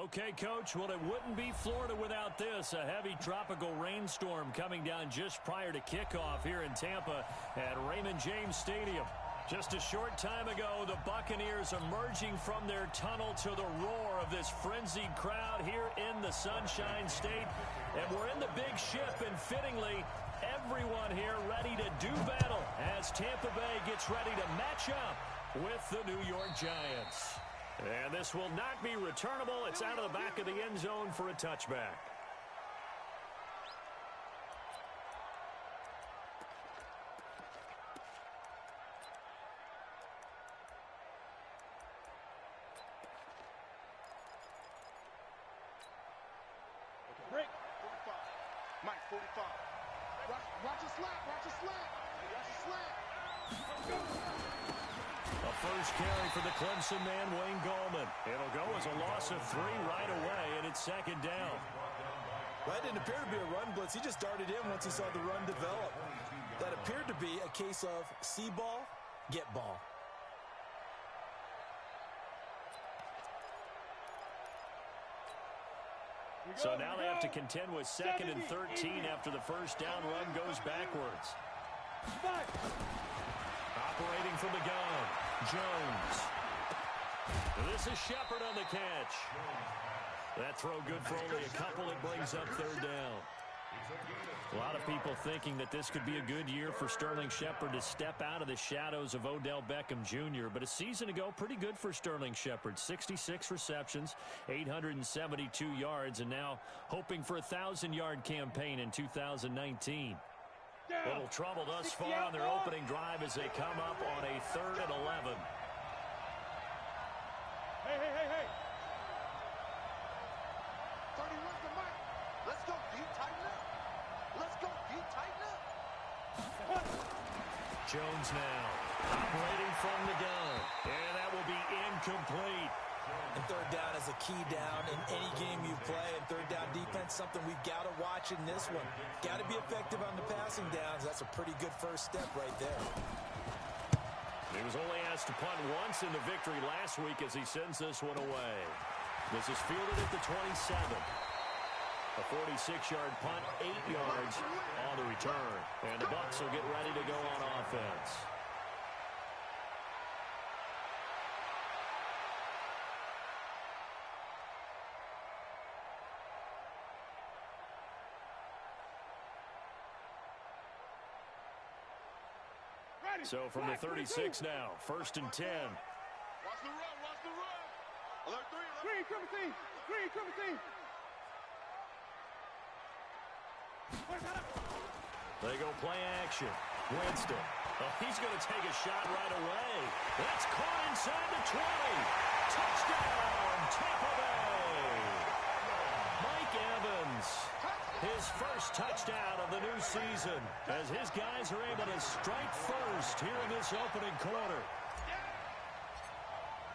Okay, Coach, well, it wouldn't be Florida without this. A heavy tropical rainstorm coming down just prior to kickoff here in Tampa at Raymond James Stadium. Just a short time ago, the Buccaneers emerging from their tunnel to the roar of this frenzied crowd here in the Sunshine State. And we're in the big ship, and fittingly, everyone here ready to do battle as Tampa Bay gets ready to match up with the New York Giants. And this will not be returnable. It's out of the back of the end zone for a touchback. Break. 45. Mike, 45. Watch a slant. Watch a slant. Watch a slant. A first carry for the Clemson man, Wayne Gallman. It'll go as a loss of 3 right away, and it's second down. That didn't appear to be a run blitz. He just darted in once he saw the run develop. That appeared to be a case of see ball, get ball. So now they have to contend with 2nd and 13 after the first down run goes backwards. Operating from the gun, Jones. This is Shepard on the catch. That throw good for only a couple. It brings up 3rd down. A lot of people thinking that this could be a good year for Sterling Shepard to step out of the shadows of Odell Beckham Jr. But a season ago, pretty good for Sterling Shepard. 66 receptions, 872 yards, and now hoping for a 1,000-yard campaign in 2019. Little trouble thus far on their opening drive as they come up on a 3rd and 11. Hey. 31's the mic. Let's go, deep, tighten up. Let's go, deep, tighten up. Jones now operating from the gun. And that will be incomplete. And 3rd down is a key down in any game you play. And 3rd down defense, something we've got to watch in this one. Got to be effective on the passing downs. That's a pretty good first step right there. He was only asked to punt once in the victory last week as he sends this one away. This is fielded at the 27. A 46-yard punt, 8 yards on the return. And the Bucks will get ready to go on offense. So from the 36 now, 1st and 10. Watch the run. Alert 3. Green, triple team. They go play action. Winston. Oh, he's going to take a shot right away. That's caught inside the 20. Touchdown, Tampa Bay. Mike Evans. His first touchdown of the new season as his guys are able to strike first here in this opening quarter.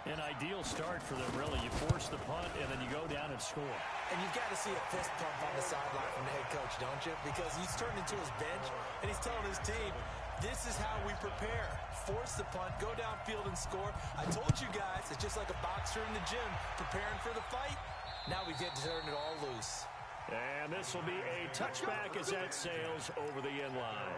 An ideal start for them, really. You force the punt, and then you go down and score. And you've got to see a fist pump on the sideline from the head coach, don't you? Because he's turned into his bench, and he's telling his team, this is how we prepare. Force the punt, go downfield and score. I told you guys, it's just like a boxer in the gym preparing for the fight. Now we get to turn it all loose. And this will be a touchback as that sails over the end line.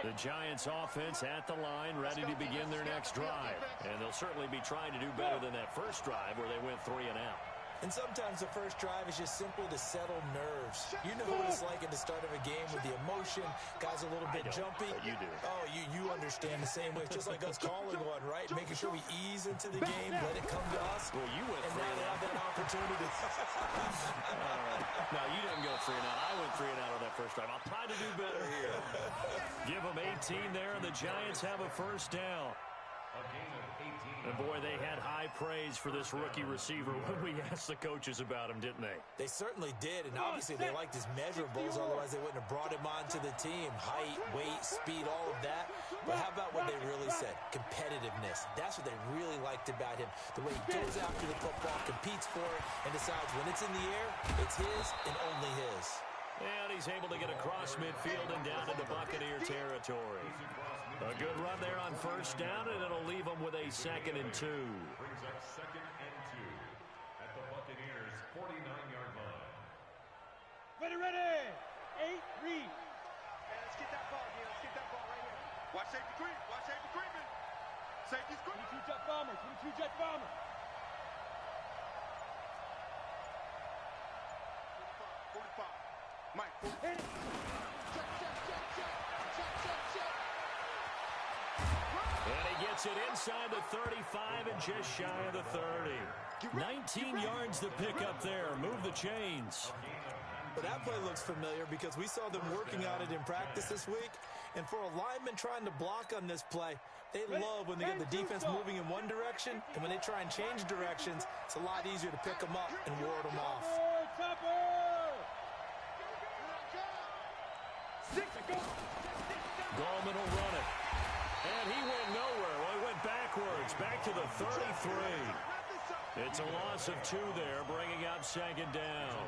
The Giants offense at the line, ready to begin their next drive. And they'll certainly be trying to do better than that first drive where they went 3 and out. And sometimes the first drive is just simply to settle nerves. You know what it's like at the start of a game with the emotion. Guys a little bit jumpy. But you do. Oh, you understand the same way. It's just like us calling one, right? Making sure we ease into the game, let it come to us. Well, you went 3 and and out. Have that opportunity. No, you didn't go 3 and out. I went 3 and out on that first drive. I'll try to do better here. Give them 18 there, and the Giants have a first down. And boy, they had high praise for this rookie receiver when we asked the coaches about him, didn't they? They certainly did, and obviously they liked his measurables, otherwise they wouldn't have brought him onto the team. Height, weight, speed, all of that. But how about what they really said? Competitiveness. That's what they really liked about him. The way he goes after the football, competes for it, and decides when it's in the air, it's his and only his. And he's able to get across midfield and down into Buccaneer territory. A good run there on first down, and it'll leave them with a 2nd and 2. Brings up 2nd and 2 at the Buccaneers' 49-yard line. Ready. 8, read. Hey, let's get that ball again. Let's get that ball right here. Watch safety creep. Watch safety creeping. Safety's creeping. 22 Jet Bombers. 22 Jet Bombers. 45. Mike, 40. Hit it. Check. And he gets it inside the 35 and just shy of the 30. 19 yards to pick up there. Move the chains. But that play looks familiar because we saw them working on it in practice this week. And for a lineman trying to block on this play, they love when they get the defense moving in one direction. And when they try and change directions, it's a lot easier to pick them up and ward them off. Gallman will run it. And he went nowhere. Well, he went backwards, back to the 33. It's a loss of 2 there, bringing up 2nd down.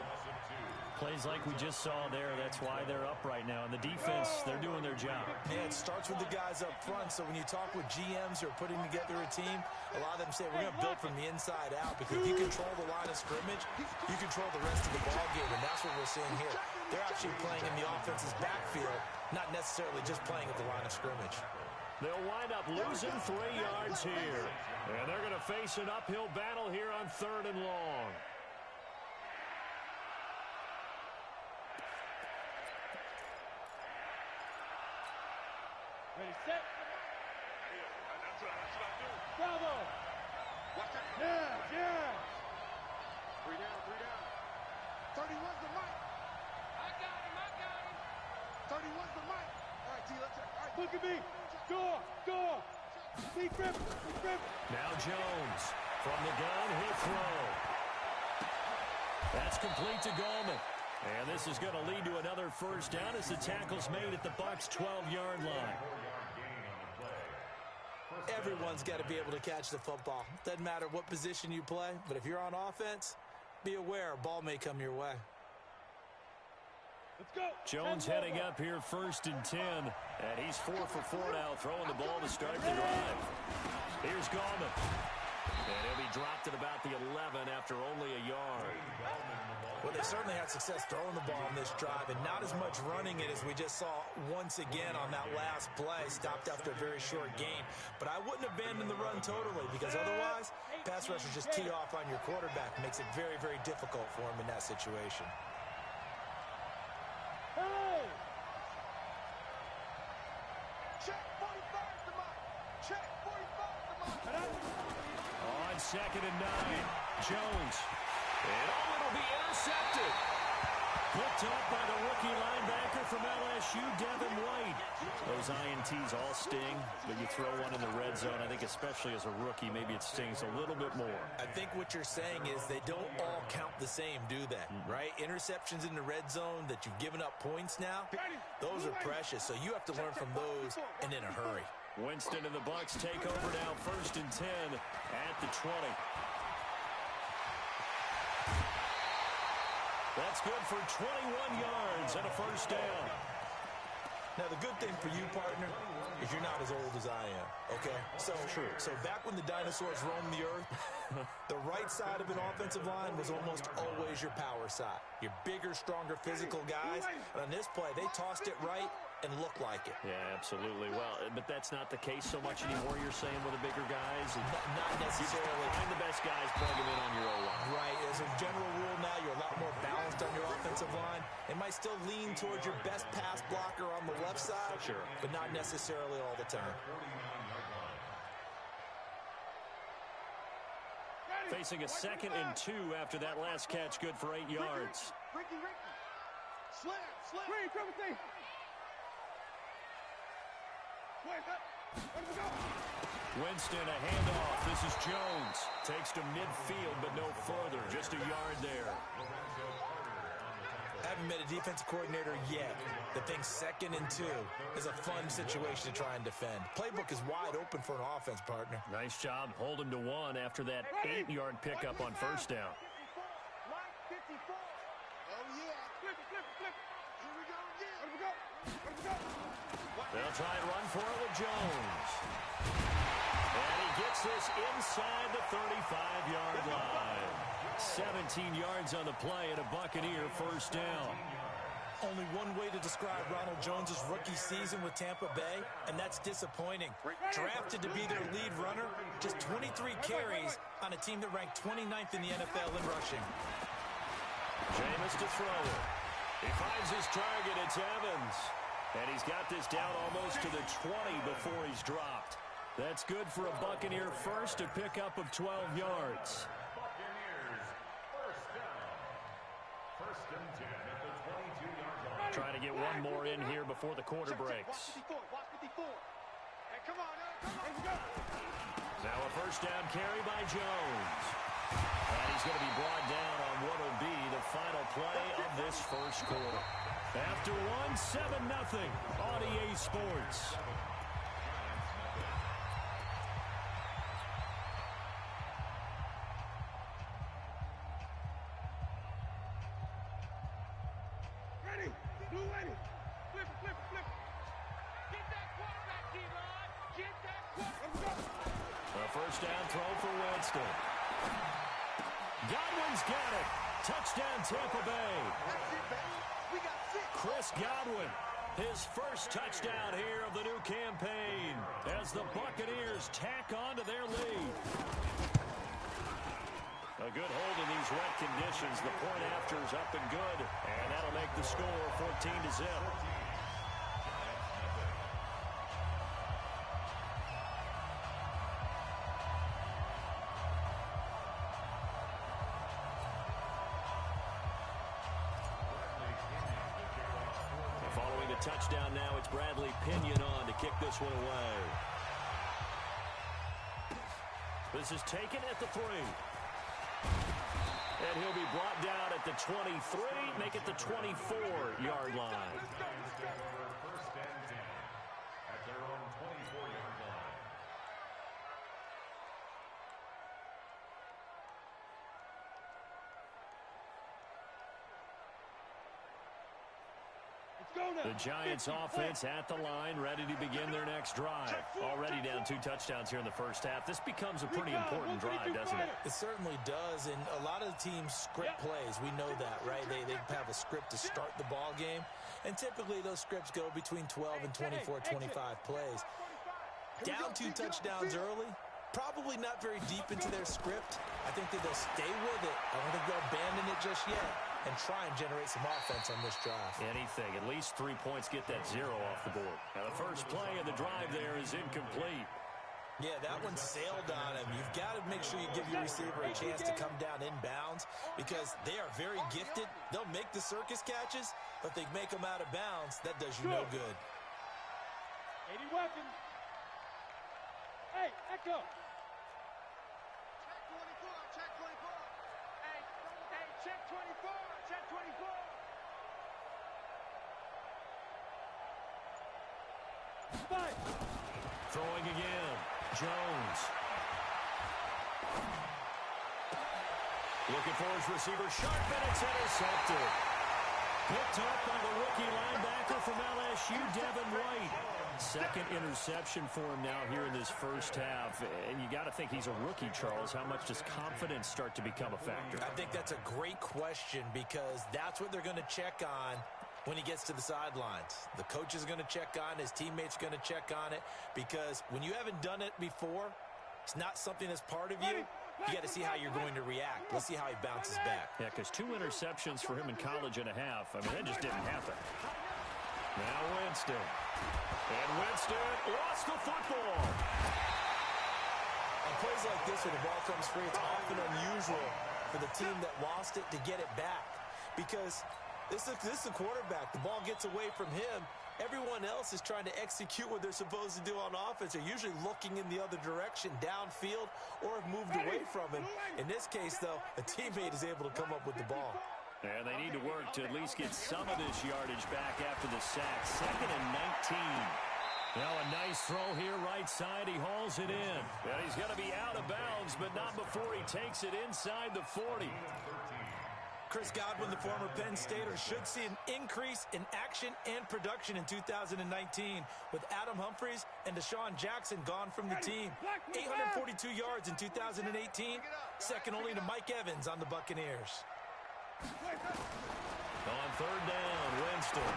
Plays like we just saw there, that's why they're up right now. And the defense, they're doing their job. Yeah, it starts with the guys up front. So when you talk with GMs who are putting together a team, a lot of them say we're going to build from the inside out, because if you control the line of scrimmage, you control the rest of the ball game, and that's what we're seeing here. They're actually playing in the offense's backfield, not necessarily just playing at the line of scrimmage. They'll wind up losing 3 yards here. And they're going to face an uphill battle here on 3rd and long. Ready, set. That's what I do. Bravo. Watch that. Yeah. 3 down. 31's the mic. I got him. 31's the mic. All right, T, let's check. All right. Look at me. Door. Big grip. Now Jones from the gun, he'll throw. That's complete to Gallman. And this is going to lead to another first down as the tackle's made at the Bucks' 12-yard line. Everyone's got to be able to catch the football. Doesn't matter what position you play, but if you're on offense, be aware a ball may come your way. Let's go. Jones heading up here 1st and 10. And he's 4 for 4 now, throwing the ball to start the drive. Here's Gallman. And he'll be dropped at about the 11 after only a yard. Well, they certainly had success throwing the ball on this drive, and not as much running it as we just saw once again on that last play. Stopped after a very short gain. But I wouldn't abandon the run totally, because otherwise, pass rushers just tee off on your quarterback. Makes it very, very difficult for him in that situation. Hey. Check 45's the mic. Check 45's the mic. On 2nd and 9, Jones. And it'll be intercepted. Picked up by the rookie linebacker from LSU, Devin White. Those INTs all sting, but you throw one in the red zone, I think especially as a rookie, maybe it stings a little bit more. I think what you're saying is they don't all count the same, do they? Right? Interceptions in the red zone that you've given up points now, those are precious. So you have to learn from those and in a hurry. Winston and the Bucks take over now, 1st and 10 at the 20. That's good for 21 yards and a first down. Now, the good thing for you, partner, is you're not as old as I am, okay? So, so back when the dinosaurs roamed the earth, the right side of an offensive line was almost always your power side. Your bigger, stronger physical guys. And on this play, they tossed it right and looked like it. Yeah, absolutely. Well, but that's not the case so much anymore, you're saying, with the bigger guys? Not necessarily. Find the best guys, plug them in on your O-line. Right. As a general rule now, you're a lot more balanced on your offensive line. They might still lean towards your best pass blocker on the left side, sure, but not necessarily all the time. Facing a 2nd and 2 after that last catch, good for 8 yards. Ricky. Slam. Green, triple T. Wait, where do we go? Winston, a handoff. This is Jones. Takes to midfield, but no further. Just a yard there. Haven't met a defensive coordinator yet that thinks 2nd and 2 is a fun situation to try and defend. Playbook is wide open for an offense, partner. Nice job. Hold him to 1 after that 8-yard pickup on first down. Mike, 54. Oh, yeah. Flip. They'll try and run for it with Jones. And he gets this inside the 35-yard line. 17 yards on the play and a Buccaneer first down. Only one way to describe Ronald Jones' rookie season with Tampa Bay, and that's disappointing. Drafted to be their lead runner, just 23 carries on a team that ranked 29th in the NFL in rushing. Jameis to throw it. He finds his target. It's Evans. And he's got this down almost to the 20 before he's dropped. That's good for a Buccaneer first, a pickup of 12 yards. Buccaneers, first down. First and 10 at the 22-yard line. Trying to get one more in here before the quarter breaks. Watch 54. Hey, come on, let's go. Now a first down carry by Jones. And he's going to be brought down on what will be the final play of this first quarter. After one, 7-0 on EA Sports. Ready. Blue ready. Flip it, flip it, flip it. Get that quarterback, D-Ron. Get that quarterback. Let's go. A first down throw for Winston. Godwin's got it. Touchdown, Tampa Bay. That's it, baby. We got 6. Chris Godwin, his first touchdown here of the new campaign as the Buccaneers tack on to their lead. A good hold in these wet conditions. The point after is up and good, and that'll make the score 14-0. Following the touchdown now, it's Bradley Pinion on to kick this one away. This is taken at the 3. And he'll be brought down at the 23, make it the 24-yard line. First and 10 at their own 24-yard line. The Giants offense at the line, ready to begin their next drive. Already down 2 touchdowns here in the first half. This becomes a pretty important drive, doesn't it? It certainly does, and a lot of the teams script plays. We know that, right? They have a script to start the ball game, and typically those scripts go between 12 and 24, 25 plays. Down 2 touchdowns early, probably not very deep into their script. I think that they'll stay with it. I don't think they'll abandon it just yet and try and generate some offense on this drive. Anything. At least 3 points, get that 0 off the board. Now, the first play of the drive there is incomplete. Yeah, that one sailed on him. You've got to make sure you give your receiver a chance to come down inbounds because they are very gifted. They'll make the circus catches, but they make them out of bounds. That does you no good. 80 weapons. Hey, Echo. Check 24. Hey, check 24. Check 24. Fight. Throwing again. Jones. Looking for his receiver. Sharp, and it's intercepted. Picked up by the rookie linebacker from LSU, Devin White. Second interception for him now here in this first half. And you got to think he's a rookie, Charles. How much does confidence start to become a factor? I think that's a great question because that's what they're going to check on when he gets to the sidelines. The coach is going to check on it. His teammates going to check on it because when you haven't done it before, it's not something that's part of you. You got to see how you're going to react. Let's see how he bounces back. Yeah, because 2 interceptions for him in college and a half. I mean, that just didn't happen. Now Winston. And Winston lost the football. On plays like this where the ball comes free, it's often unusual for the team that lost it to get it back because this is the quarterback. The ball gets away from him. Everyone else is trying to execute what they're supposed to do on offense. They're usually looking in the other direction, downfield, or have moved away from him. In this case, though, a teammate is able to come up with the ball. And they need to work to at least get some of this yardage back after the sack. 2nd and 19. Now a nice throw here right side. He hauls it in. And he's going to be out of bounds, but not before he takes it inside the 40. Chris Godwin, the former Penn Stater, should see an increase in action and production in 2019 with Adam Humphries and Deshaun Jackson gone from the team. 842 yards in 2018, second only to Mike Evans on the Buccaneers. On third down, Winston.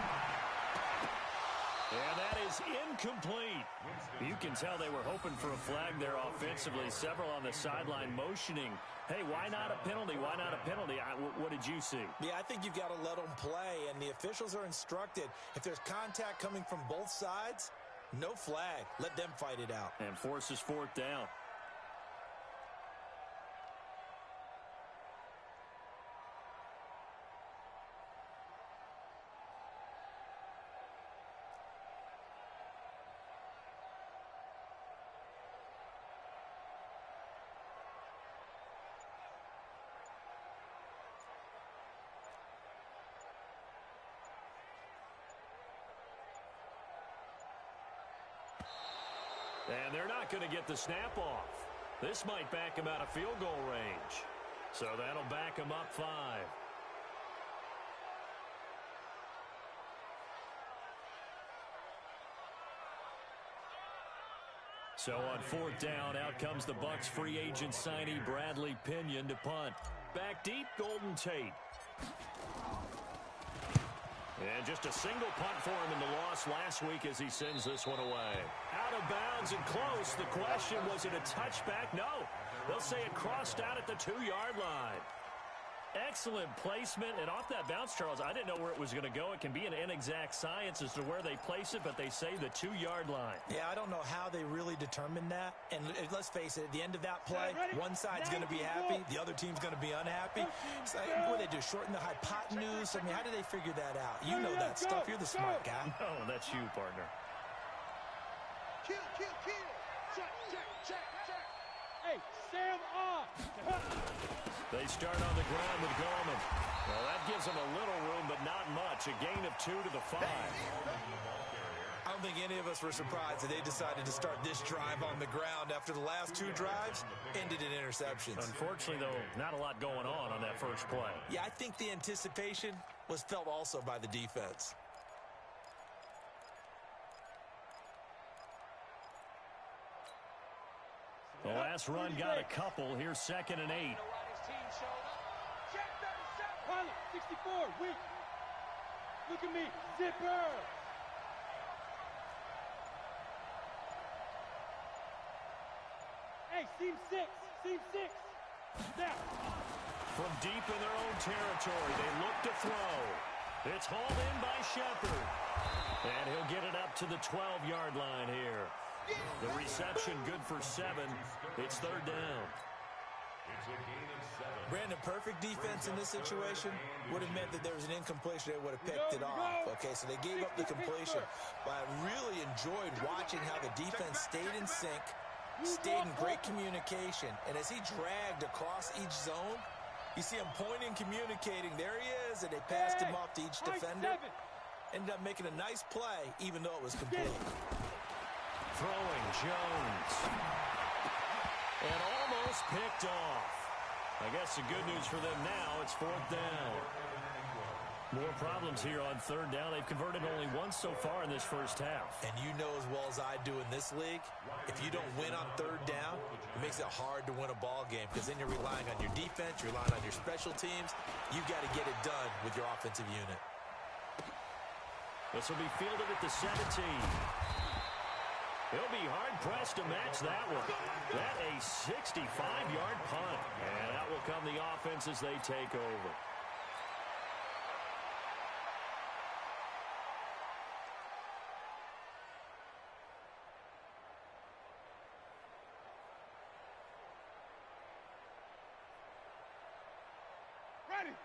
And that is incomplete. You can tell they were hoping for a flag there offensively. Several on the sideline motioning, hey, why not a penalty? Why not a penalty? What did you see? Yeah, I think you've got to let them play, and the officials are instructed. If there's contact coming from both sides, no flag. Let them fight it out. And forces fourth down. And they're not going to get the snap off. This might back him out of field goal range. So that'll back him up 5. So on fourth down, out comes the Bucks free agent signee Bradley Pinion to punt. Back deep, Golden Tate. And just a single punt for him in the loss last week as he sends this one away. Out of bounds and close. The question, was it a touchback? No. They'll say it crossed out at the 2-yard line. Excellent placement. And off that bounce, Charles, I didn't know where it was going to go. It can be an inexact science as to where they place it, but they say the 2-yard line. Yeah, I don't know how they really determined that. And let's face it, at the end of that play, one side's going to be happy, the other team's going to be unhappy. So, what do they do, shorten the hypotenuse? I mean, how do they figure that out? You know that stuff. You're the smart guy. No, that's you, partner. Kill. Check. Hey, Sam off. They start on the ground with Gorman. Well, that gives them a little room, but not much. A gain of 2 to the 5. I don't think any of us were surprised that they decided to start this drive on the ground after the last 2 drives ended in interceptions. Unfortunately, though, not a lot going on that first play. Yeah, I think the anticipation was felt also by the defense. The last run got a couple. Here's 2nd and 8. Pilot, 64, weak. Look at me, zipper. Hey, seam 6. Now. From deep in their own territory, they look to throw. It's hauled in by Shepard. And he'll get it up to the 12-yard line here. The reception good for 7. It's third down. Brandon, perfect defense in this situation would have meant that there was an incompletion. They would have picked it off. Okay, so they gave up the completion. But I really enjoyed watching how the defense stayed in sync, stayed in great communication. And as he dragged across each zone, you see him pointing, communicating. There he is, and they passed him off to each defender. Ended up making a nice play, even though it was complete. Throwing Jones. And almost picked off. I guess the good news for them now, it's fourth down. More problems here on third down. They've converted only once so far in this first half. And you know as well as I do in this league, if you don't win on third down, it makes it hard to win a ball game because then you're relying on your defense, you're relying on your special teams. You've got to get it done with your offensive unit. This will be fielded at the 17. He'll be hard-pressed to match that one. That a 65-yard punt. And that will come the offense as they take over.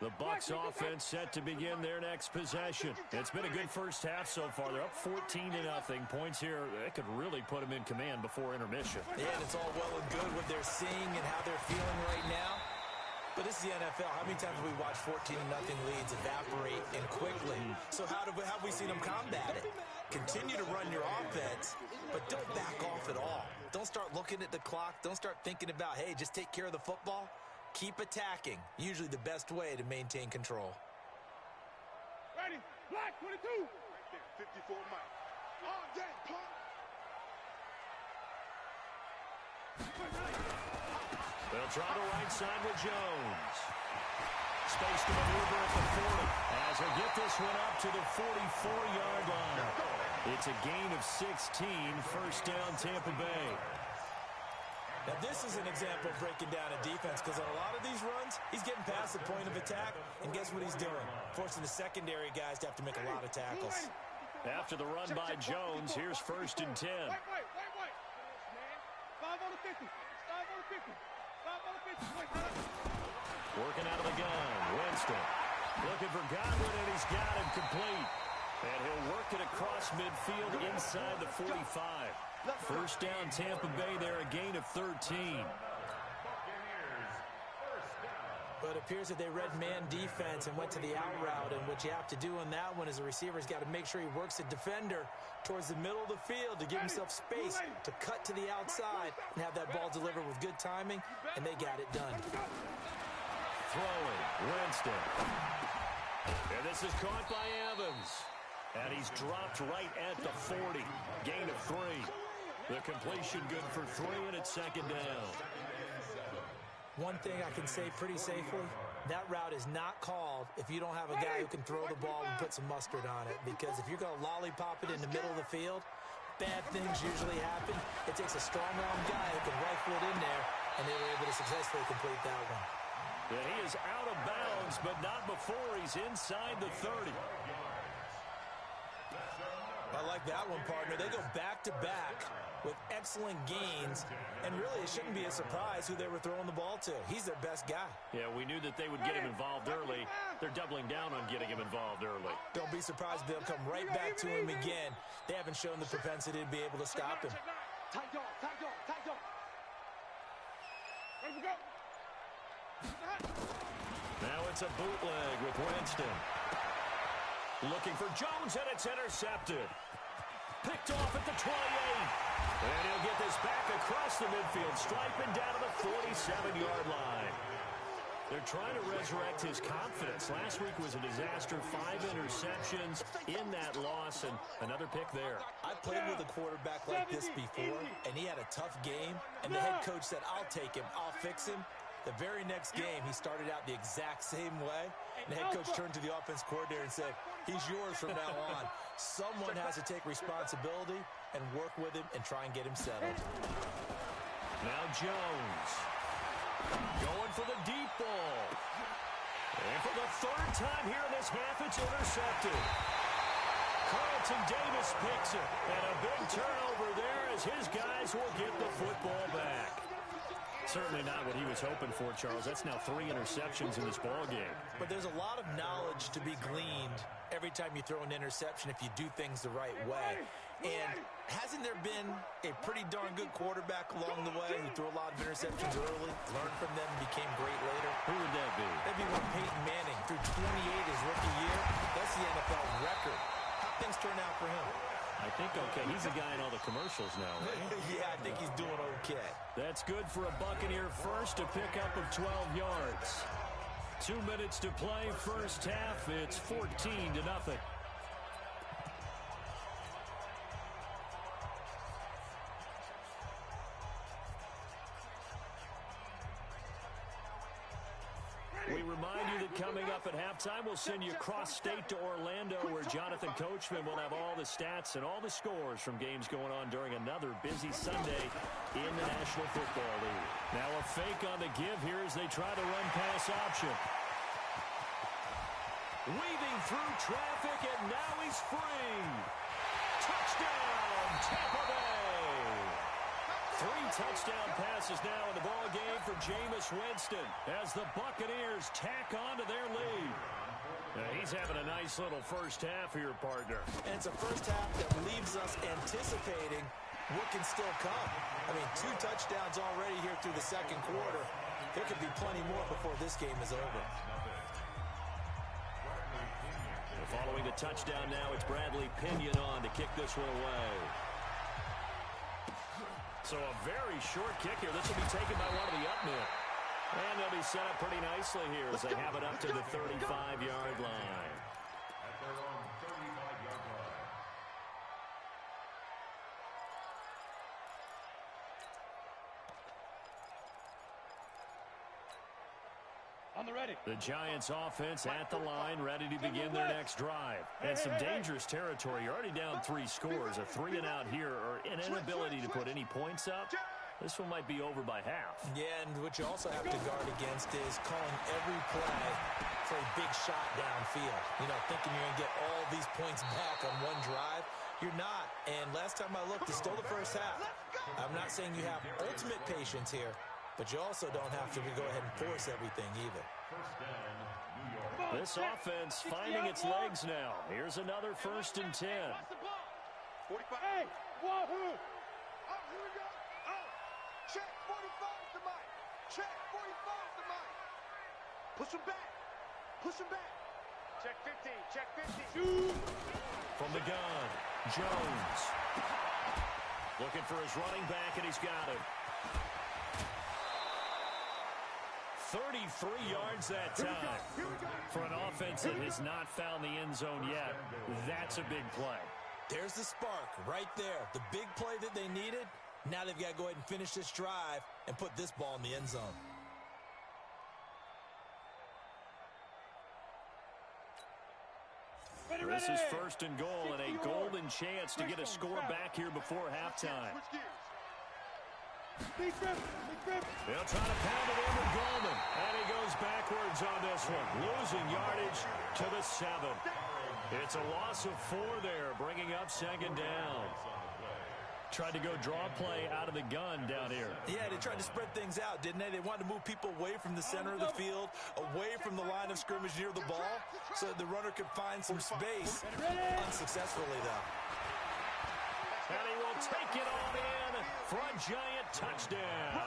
The Bucks offense set to begin their next possession. It's been a good first half so far. They're up 14-0. Points here, that could really put them in command before intermission. Yeah, and it's all well and good what they're seeing and how they're feeling right now. But this is the NFL. How many times have we watched 14-0 leads evaporate and quickly? So how have we seen them combat it? Continue to run your offense, but don't back off at all. Don't start looking at the clock. Don't start thinking about, hey, just take care of the football. Keep attacking. Usually the best way to maintain control. Ready? Black 22. Right there, 54 Mike. All day, punk. They'll try the right side with Jones. Space to maneuver at the 40 as he'll get this one up to the 44-yard line. It's a gain of 16, first down Tampa Bay. Now, this is an example of breaking down a defense because on a lot of these runs, he's getting past the point of attack, and guess what he's doing? Forcing the secondary guys to have to make a lot of tackles. After the run by Jones, here's first and 10. Wait. 5 on the 50. 5 on the 50. 5 on the 50. Wait, Working out of the gun, Winston. Looking for Godwin, and he's got him complete. And he'll work it across midfield inside the 45. First down, Tampa Bay there, a gain of 13. But it appears that they read man defense and went to the out route, and what you have to do on that one is the receiver's got to make sure he works the defender towards the middle of the field to give himself space to cut to the outside and have that ball delivered with good timing, and they got it done. Throwing, Winston. And this is caught by Evans. And he's dropped right at the 40. Gain of 3. The completion good for 3, and it's second down. One thing I can say pretty safely, that route is not called if you don't have a guy who can throw the ball and put some mustard on it. Because if you're going to lollipop it in the middle of the field, bad things usually happen. It takes a strong-arm guy who can rifle it in there, and they were able to successfully complete that one. Yeah, he is out of bounds, but not before he's inside the 30. I like that one, partner. They go back-to-back with excellent gains, and really it shouldn't be a surprise who they were throwing the ball to. He's their best guy. Yeah, we knew that they would get him involved early. They're doubling down on getting him involved early. Don't be surprised if they'll come right back to him again. They haven't shown the propensity to be able to stop him. Tight dog. Ready to go. Now it's a bootleg with Winston. Looking for Jones, and it's intercepted. Picked off at the 28. And he'll get this back across the midfield, striping down to the 47-yard line. They're trying to resurrect his confidence. Last week was a disaster. 5 interceptions in that loss, and another pick there. I played with a quarterback like this before, and he had a tough game, and the head coach said, I'll take him, I'll fix him. The very next game, he started out the exact same way. And the head coach turned to the offense coordinator and said, he's yours from now on. Someone has to take responsibility and work with him and try and get him settled. Now Jones going for the deep ball. And for the third time here in this half, it's intercepted. Carlton Davis picks it. And a big turnover there as his guys will get the football back. Certainly not what he was hoping for, Charles. That's now 3 interceptions in this ball game. But there's a lot of knowledge to be gleaned every time you throw an interception if you do things the right way. And hasn't there been a pretty darn good quarterback along the way who threw a lot of interceptions early, learned from them, became great later? Who would that be? That'd be one Peyton Manning. Threw 28 his rookie year. That's the NFL record. How things turn out for him? I think okay. He's the guy in all the commercials now, right? Yeah, I think he's doing okay. That's good for a Buccaneer first, a pickup of 12 yards. 2 minutes to play, first half. It's 14-0. We remind you that coming up at halftime, we'll send you cross-state to Orlando, where Jonathan Coachman will have all the stats and all the scores from games going on during another busy Sunday in the National Football League. Now a fake on the give here as they try the run-pass option. Weaving through traffic, and now he's free. Touchdown, Tampa Bay! 3 touchdown passes now in the ball game for Jameis Winston as the Buccaneers tack on to their lead. Now he's having a nice little first half here, partner. And it's a first half that leaves us anticipating what can still come. I mean, 2 touchdowns already here through the second quarter. There could be plenty more before this game is over. Following the touchdown now, it's Bradley Pinion on to kick this one away. So a very short kick here. This will be taken by one of the up men. And they'll be set up pretty nicely here as they have it up to the 35-yard line. At their own 35-yard line. On the ready. The Giants offense at the line, ready to begin their next drive. And some dangerous territory. You're already down 3 scores. A 3-and-out here, or an inability to put any points up. This one might be over by half. Yeah, and what you also have to guard against is calling every play for a big shot downfield. You know, thinking you're going to get all these points back on one drive. You're not. And last time I looked, it's still the first half. I'm not saying you have ultimate patience here, but you also don't have to go ahead and force everything either. First down, New York. This offense finding its legs now. Here's another 1st and 10. 45. Hey, wahoo! Oh, here we go. Oh, check 45 to Mike. Check 45 to Mike. Push him back. Push him back. Check 15. Check 15. From the gun, Jones. Looking for his running back, and he's got him. 33 yards that time. For an offense that has not found the end zone yet, that's a big play. There's the spark right there. The big play that they needed. Now they've got to go ahead and finish this drive and put this ball in the end zone. This is 1st and goal, and a golden chance to get a score back here before halftime. Big grip, big grip. They'll try to pound it in with Goldman, and he goes backwards on this one, losing yardage to the 7. It's a loss of 4 there, bringing up 2nd down. Tried to go draw play out of the gun down here. Yeah, they tried to spread things out, didn't they? They wanted to move people away from the center of the field, away from the line of scrimmage near the ball, so that the runner could find some space. Unsuccessfully, though. And he will take it on in for a Giant touchdown.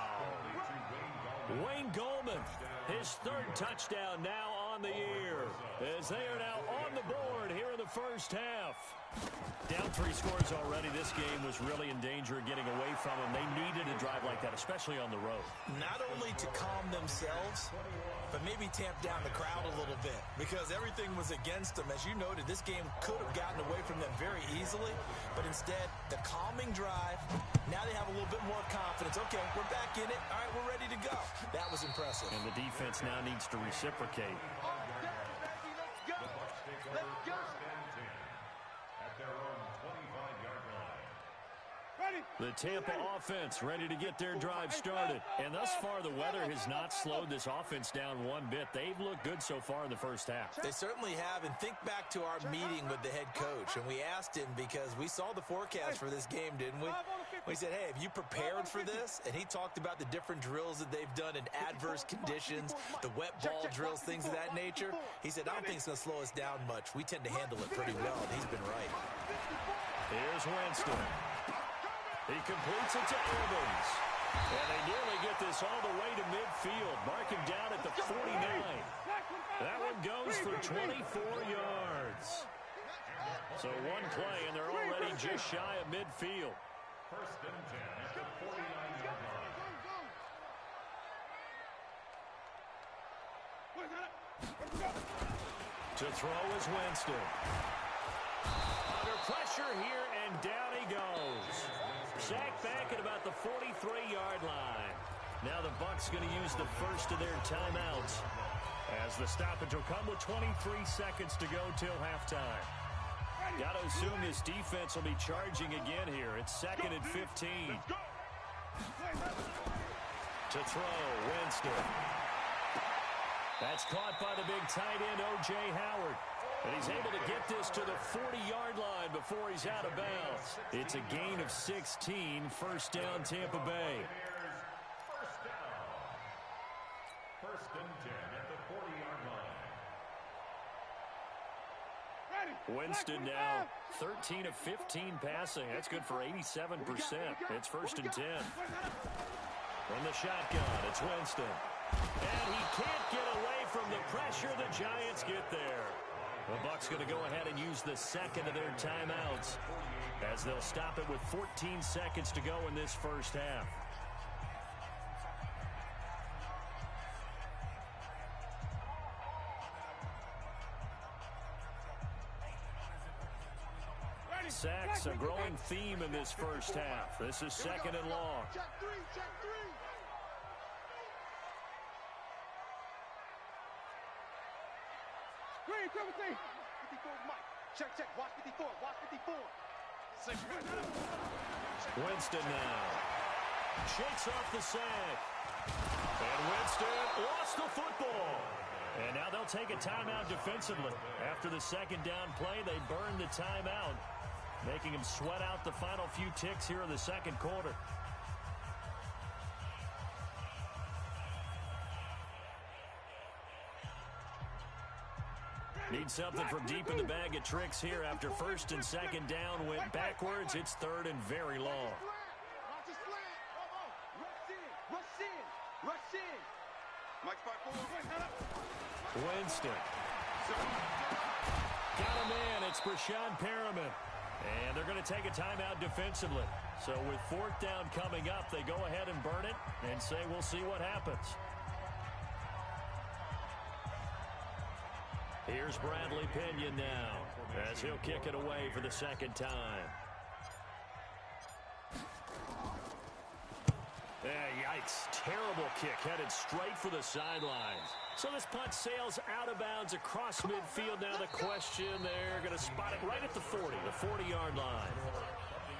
Wayne Goldman, his 3rd touchdown now on the year, as they are now on the board here in the first half. Down 3 scores already. This game was really in danger of getting away from them. They needed a drive like that, especially on the road. Not only to calm themselves, but maybe tamp down the crowd a little bit, because everything was against them. As you noted, this game could have gotten away from them very easily, but instead, the calming drive, now they have a little bit more confidence. Okay, we're back in it. All right, we're ready to go. That was impressive. And the defense now needs to reciprocate. Let's go. At their own 25-yard line. The Tampa offense ready to get their drive started. And thus far, the weather has not slowed this offense down one bit. They've looked good so far in the first half. They certainly have. And think back to our meeting with the head coach. And we asked him, because we saw the forecast for this game, didn't we? We said, hey, have you prepared for this? And he talked about the different drills that they've done in adverse conditions, the wet ball drills, things of that nature. He said, I don't think it's going to slow us down much. We tend to handle it pretty well, and he's been right. Here's Winston. He completes it to Evans. And they nearly get this all the way to midfield. Mark him down at the 49. That one goes for 24 yards. So one play, and they're already just shy of midfield. 1st and 10 at the 49-yard line. To throw is Winston. Under pressure here, and down he goes. Sacked back at about the 43-yard line. Now the Bucks going to use the first of their timeouts, as the stoppage will come with 23 seconds to go till halftime. Got to assume this defense will be charging again here. It's 2nd and 15. To throw, Winston. That's caught by the big tight end, O.J. Howard. And he's able to get this to the 40-yard line before he's out of bounds. It's a gain of 16, 1st down Tampa Bay. First down. 1st and 10 at the 40-yard line. Winston now 13 of 15 passing. That's good for 87%. It's 1st and 10. From the shotgun, it's Winston. And he can't get away from the pressure. The Giants get there. The Bucks going to go ahead and use the 2nd of their timeouts, as they'll stop it with 14 seconds to go in this first half. Sacks, a growing theme in this first half. This is second and long. Check three, check three. Green, cover three. 54's Mike. Check, check. Watch 54. Watch 54. Winston now. Shakes off the sack. And Winston lost the football. And now they'll take a timeout defensively. After the second down play, they burn the timeout, making him sweat out the final few ticks here in the second quarter. Need something from deep in the bag of tricks here after first and second down went backwards. It's third and very long. Watch the slant. Rush in. Rush in. Rush in. Mike spot forward. Winston. Got a man. It's Brashad Perriman. And they're going to take a timeout defensively. So with fourth down coming up, they go ahead and burn it and say we'll see what happens. Here's Bradley Pinion now as he'll kick it away for the second time. Yikes. Terrible kick headed straight for the sidelines. So this punt sails out of bounds across midfield. Now the question, they're going to spot it right at the 40, the 40-yard line.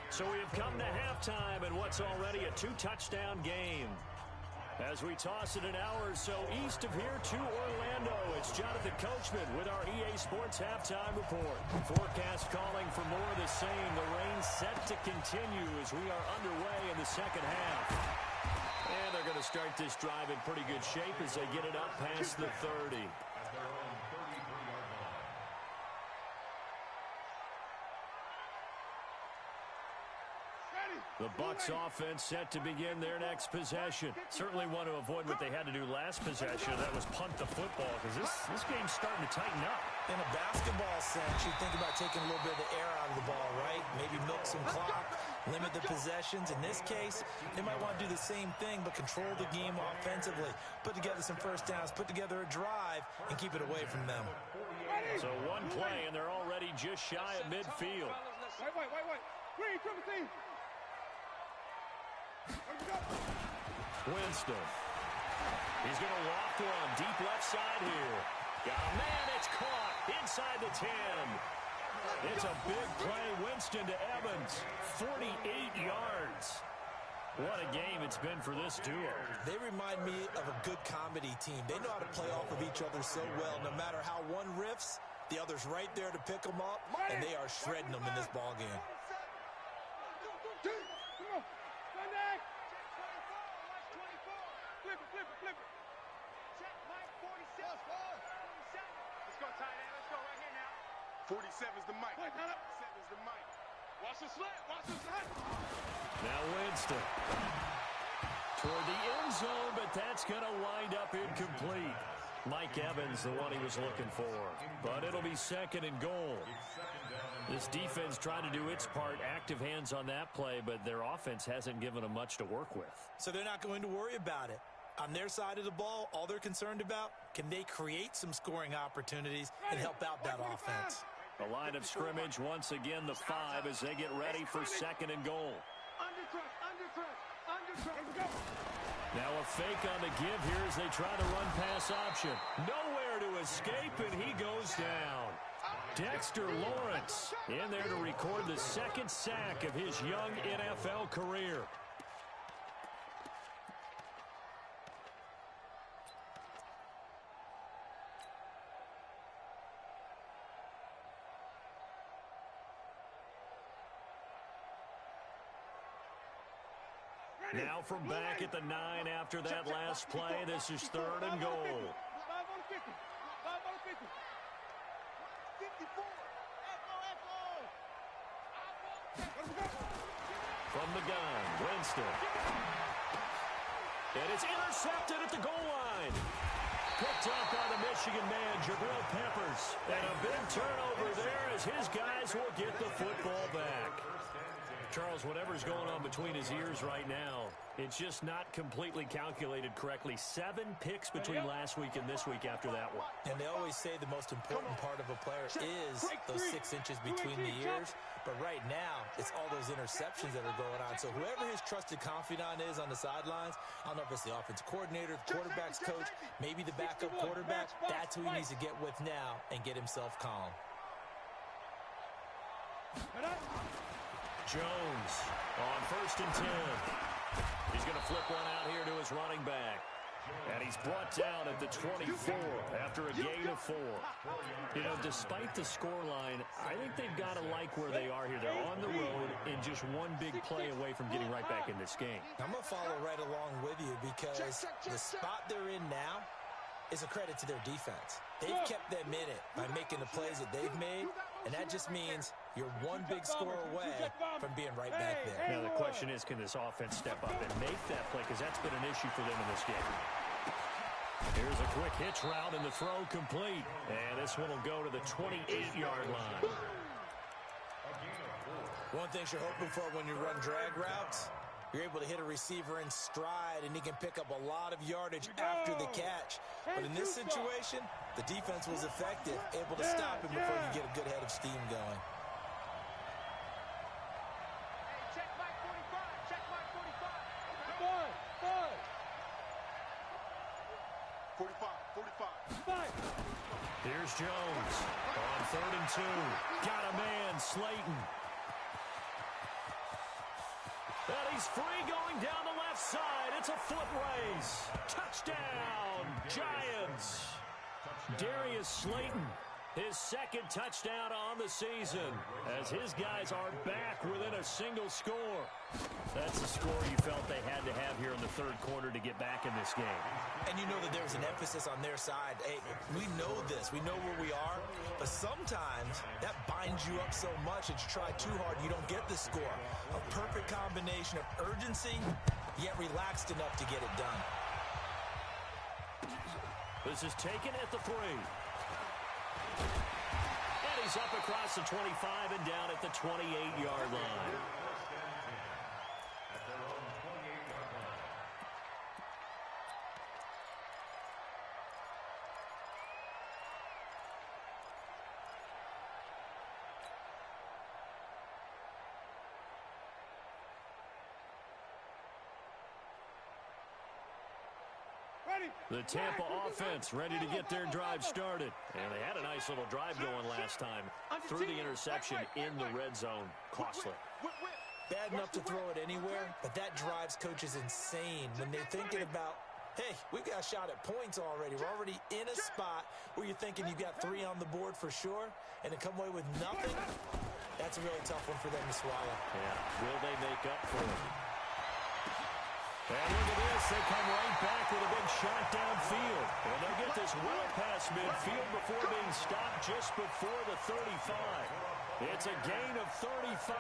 So we have come to halftime in what's already a two-touchdown game. As we toss it an hour or so east of here to Orlando, it's Jonathan Coachman with our EA Sports Halftime Report. Forecast calling for more of the same. The rain set to continue as we are underway in the second half. And they're going to start this drive in pretty good shape as they get it up past the 30. The Bucks offense set to begin their next possession. Certainly want to avoid what they had to do last possession. That was punt the football because this game's starting to tighten up. In a basketball sense, you think about taking a little bit of the air out of the ball, right? Maybe milk some clock, limit the possessions. In this case, they might want to do the same thing but control the game offensively. Put together some first downs, put together a drive, and keep it away from them. So one play, and they're already just shy of midfield. White. Green, cover three. Winston. He's going to walk one deep left side here. Got a man. It's caught inside the 10. It's a big play. Winston to Evans. 48 yards. What a game it's been for this duo. They remind me of a good comedy team. They know how to play off of each other so well. No matter how one riffs, the other's right there to pick them up, and they are shredding them in this ball game. Flip it. Check Mike 47. Let's go, tight end. Let's go right here now. 47's the Mike. 47's the Mike. Watch the slant. Watch the slant. Now Winston. Toward the end zone, but that's going to wind up incomplete. Mike Evans, the one he was looking for. But it'll be second and goal. This defense trying to do its part, active hands on that play, but their offense hasn't given them much to work with. So they're not going to worry about it. On their side of the ball, all they're concerned about, can they create some scoring opportunities and help out that offense? The line of scrimmage once again the 5 as they get ready for second and goal. Undercrush. Now a fake on the give here as they try to run pass option. Nowhere to escape, and he goes down. Dexter Lawrence in there to record the second sack of his young NFL career. Now from back at the 9 after that last play, this is third and goal. 5 on 50. 54. From the gun, Winston. And it's intercepted at the goal line. Picked up by the Michigan man, Jabril Peppers. And a big turnover there as his guys will get the football back. Charles, whatever's going on between his ears right now, it's just not completely calculated correctly. 7 picks between last week and this week after that one. And they always say the most important part of a player is those 6 inches between the ears. But right now, it's all those interceptions that are going on. So whoever his trusted confidant is on the sidelines, I don't know if it's the offensive coordinator, the quarterback's coach, maybe the backup quarterback, that's who he needs to get with now and get himself calm. Jones on 1st and 10. He's going to flip one out here to his running back. And he's brought down at the 24 after a gain of 4. You know, despite the scoreline, I think they've got to like where they are here. They're on the road and just one big play away from getting right back in this game. I'm going to follow right along with you because the spot they're in now is a credit to their defense. They've kept them in it by making the plays that they've made, and that just means you're one big score away from being right back there. Now, the question is, can this offense step up and make that play? Because that's been an issue for them in this game. Here's a quick hitch route, and the throw complete. And this one will go to the 28-yard line. One thing you're hoping for when you run drag routes, you're able to hit a receiver in stride, and he can pick up a lot of yardage after the catch. But in this situation, the defense was effective, able to stop him before you get a good head of steam going. Check my 45. Check my 45. 45. Here's Jones on 3rd and 2. Got a man, Slayton. And he's free going down the left side. It's a foot race. Touchdown, Giants. Darius Slayton, his 2nd touchdown on the season, as his guys are back within a single score. That's the score you felt they had to have here in the 3rd quarter to get back in this game. And you know that there's an emphasis on their side. Hey, we know this. We know where we are. But sometimes that binds you up so much that you try too hard and you don't get the score. A perfect combination of urgency, yet relaxed enough to get it done. This is taken at the 3. And he's up across the 25 and down at the 28-yard line. The Tampa offense ready to get their drive started. And they had a nice little drive going last time. Threw the interception in the red zone. Costly. Bad enough to throw it anywhere, but that drives coaches insane when they're thinking about, hey, we've got a shot at points already. We're already in a spot where you're thinking you've got 3 on the board for sure, and to come away with nothing, that's a really tough one for them to swallow. Yeah, will they make up for it? And look at this. They come right back with a big shot downfield. And they'll get this well past midfield before being stopped just before the 35. It's a gain of 35.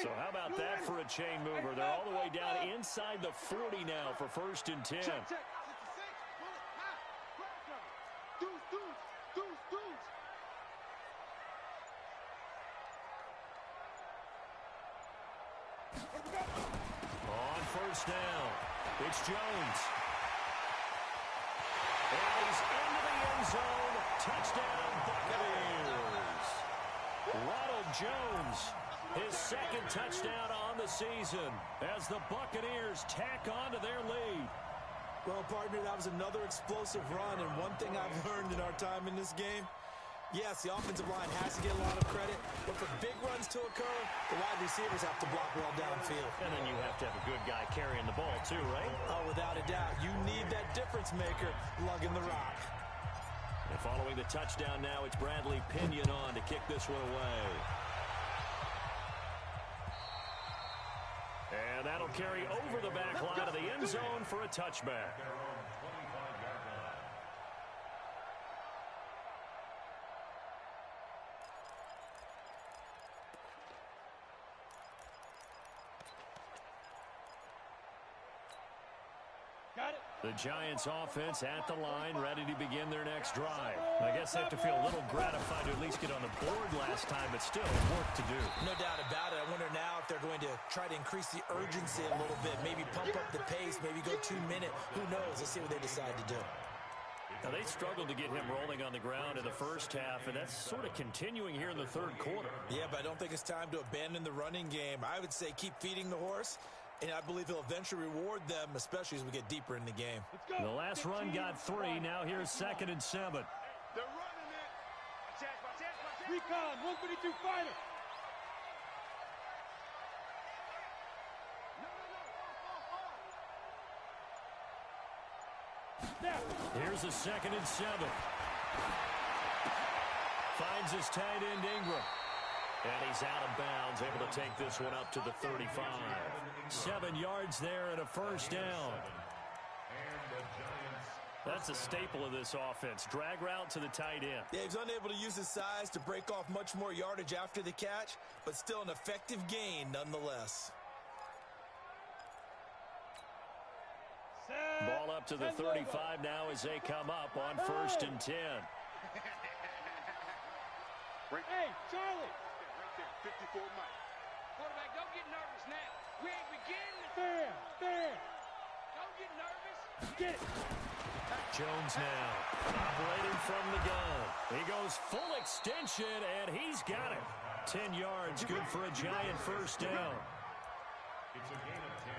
So how about that for a chain mover? They're all the way down inside the 40 now for 1st and 10. On 1st down, it's Jones. And he's into the end zone. Touchdown, Buccaneers. Ronald Jones, his 2nd touchdown on the season as the Buccaneers tack on to their lead. Well, partner, that was another explosive run, and one thing I've learned in our time in this game, yes, the offensive line has to get a lot of credit, but for big runs to occur, the wide receivers have to block well downfield. And then you have to have a good guy carrying the ball too, right? Oh, without a doubt. You need that difference maker lugging the rock. And following the touchdown now, it's Bradley Pinion on to kick this one away. And that'll carry over the back line of the end zone for a touchback. Got it. The Giants offense at the line, ready to begin their next drive. I guess they have to feel a little gratified to at least get on the board last time, but still work to do. No doubt about it. I wonder now if they're going to try to increase the urgency a little bit, maybe pump up the pace, maybe go 2 minute. Who knows? Let's see what they decide to do. Now, they struggled to get him rolling on the ground in the first half, and that's sort of continuing here in the third quarter. Yeah, but I don't think it's time to abandon the running game. I would say keep feeding the horse, and I believe he'll eventually reward them, especially as we get deeper in the game. The last run got 3. Now here's 2nd and 7. They're running it. Recon, 152 fighter. Here's a 2nd and 7. Finds his tight end Ingram. And he's out of bounds, able to take this one up to the 35. 7 yards there and a first down. That's a staple of this offense. Drag route to the tight end. Yeah, he's unable to use his size to break off much more yardage after the catch, but still an effective gain nonetheless. Ball up to the 35 now as they come up on 1st and 10. Hey, Charlie. Right there, 54 Mike. Quarterback, don't get nervous now. We ain't beginning. Fair. Don't get nervous. Get it. Jones now operating from the gun. He goes full extension, and he's got it. 10 yards, good for a Giant first down.